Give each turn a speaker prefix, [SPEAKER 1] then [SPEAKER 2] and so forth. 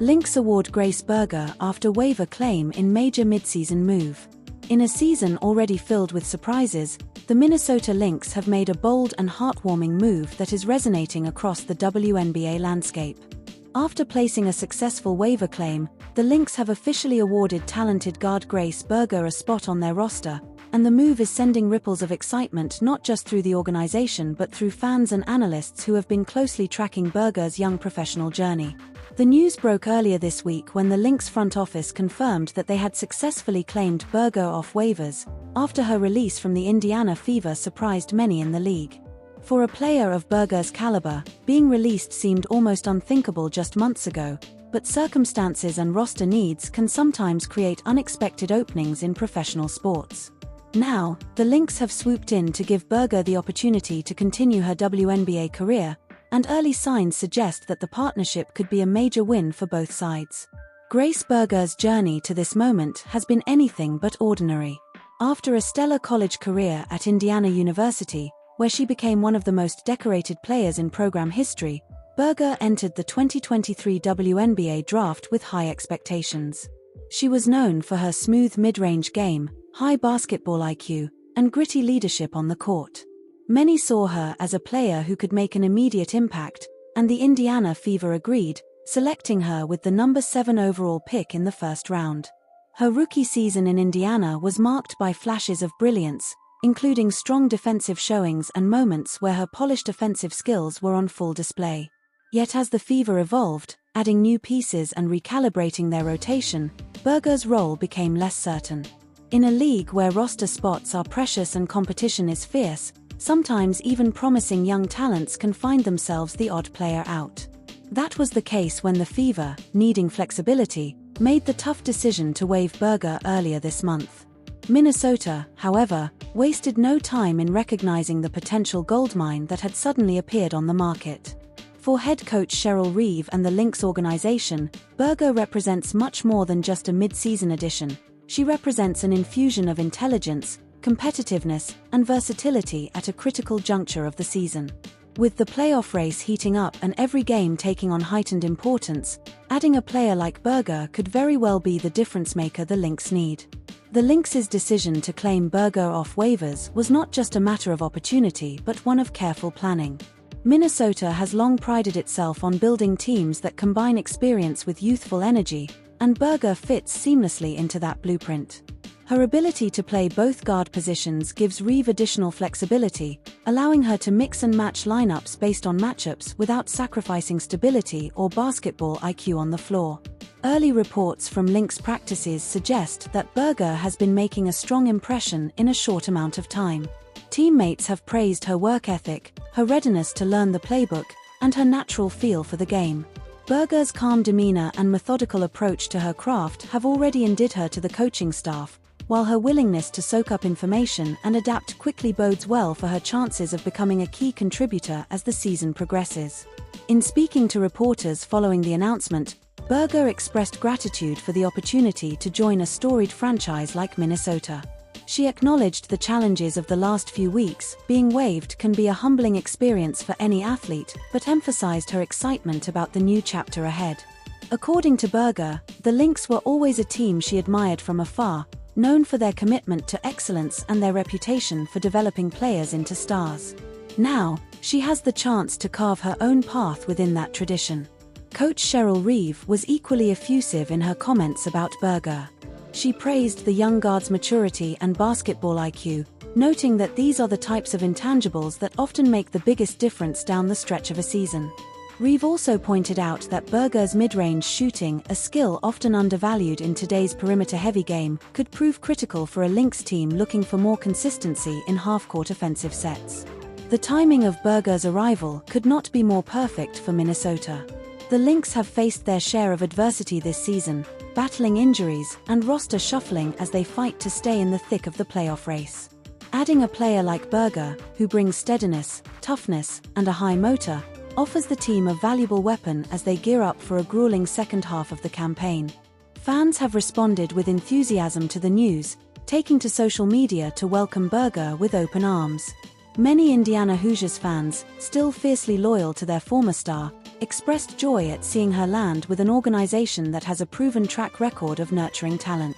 [SPEAKER 1] Lynx award Grace Berger after waiver claim in major midseason move. In a season already filled with surprises, the Minnesota Lynx have made a bold and heartwarming move that is resonating across the WNBA landscape. After placing a successful waiver claim, the Lynx have officially awarded talented guard Grace Berger a spot on their roster, and the move is sending ripples of excitement not just through the organization but through fans and analysts who have been closely tracking Berger's young professional journey. The news broke earlier this week when the Lynx front office confirmed that they had successfully claimed Berger off waivers, after her release from the Indiana Fever surprised many in the league. For a player of Berger's caliber, being released seemed almost unthinkable just months ago, but circumstances and roster needs can sometimes create unexpected openings in professional sports. Now, the Lynx have swooped in to give Berger the opportunity to continue her WNBA career, and early signs suggest that the partnership could be a major win for both sides. Grace Berger's journey to this moment has been anything but ordinary. After a stellar college career at Indiana University, where she became one of the most decorated players in program history, Berger entered the 2023 WNBA draft with high expectations. She was known for her smooth mid-range game, high basketball IQ, and gritty leadership on the court. Many saw her as a player who could make an immediate impact, and the Indiana Fever agreed, selecting her with the number 7 overall pick in the first round. Her rookie season in Indiana was marked by flashes of brilliance, including strong defensive showings and moments where her polished offensive skills were on full display. Yet as the Fever evolved, adding new pieces and recalibrating their rotation, Berger's role became less certain. In a league where roster spots are precious and competition is fierce, sometimes even promising young talents can find themselves the odd player out. That was the case when the Fever, needing flexibility, made the tough decision to waive Berger earlier this month. Minnesota, however, wasted no time in recognizing the potential goldmine that had suddenly appeared on the market. For head coach Cheryl Reeve and the Lynx organization, Berger represents much more than just a mid-season addition. She represents an infusion of intelligence, competitiveness, and versatility at a critical juncture of the season. With the playoff race heating up and every game taking on heightened importance, adding a player like Berger could very well be the difference maker the Lynx need. The Lynx's decision to claim Berger off waivers was not just a matter of opportunity but one of careful planning. Minnesota has long prided itself on building teams that combine experience with youthful energy, and Berger fits seamlessly into that blueprint. Her ability to play both guard positions gives Reeve additional flexibility, allowing her to mix and match lineups based on matchups without sacrificing stability or basketball IQ on the floor. Early reports from Lynx practices suggest that Berger has been making a strong impression in a short amount of time. Teammates have praised her work ethic, her readiness to learn the playbook, and her natural feel for the game. Berger's calm demeanor and methodical approach to her craft have already endeared her to the coaching staff, while her willingness to soak up information and adapt quickly bodes well for her chances of becoming a key contributor as the season progresses. In speaking to reporters following the announcement, Berger expressed gratitude for the opportunity to join a storied franchise like Minnesota. She acknowledged the challenges of the last few weeks. Being waived can be a humbling experience for any athlete, but emphasized her excitement about the new chapter ahead. According to Berger, the Lynx were always a team she admired from afar, known for their commitment to excellence and their reputation for developing players into stars. Now, she has the chance to carve her own path within that tradition. Coach Cheryl Reeve was equally effusive in her comments about Berger. She praised the young guard's maturity and basketball IQ, noting that these are the types of intangibles that often make the biggest difference down the stretch of a season. Reeve also pointed out that Berger's mid-range shooting, a skill often undervalued in today's perimeter-heavy game, could prove critical for a Lynx team looking for more consistency in half-court offensive sets. The timing of Berger's arrival could not be more perfect for Minnesota. The Lynx have faced their share of adversity this season, battling injuries and roster shuffling as they fight to stay in the thick of the playoff race. Adding a player like Berger, who brings steadiness, toughness, and a high motor, offers the team a valuable weapon as they gear up for a grueling second half of the campaign. Fans have responded with enthusiasm to the news, taking to social media to welcome Berger with open arms. Many Indiana Hoosiers fans, still fiercely loyal to their former star, expressed joy at seeing her land with an organization that has a proven track record of nurturing talent.